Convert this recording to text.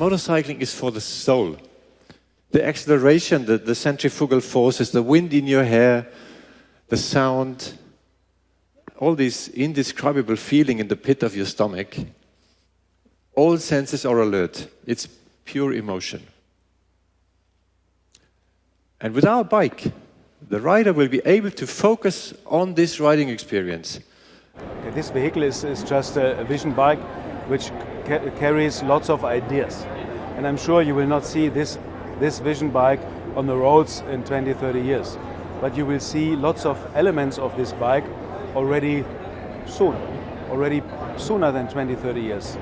motorcycling is for the soul. The acceleration, the centrifugal forces, the wind in your hair, the sound, all this indescribable feeling in the pit of your stomach, all senses are alert. It's pure emotion. And with our bike, the rider will be able to focus on this riding experience. This vehicle is just a vision bike which carries lots of ideas. And I'm sure you will not see this vision bike on the roads in 20, 30 years. But you will see lots of elements of this bike already soon, already sooner than 20, 30 years.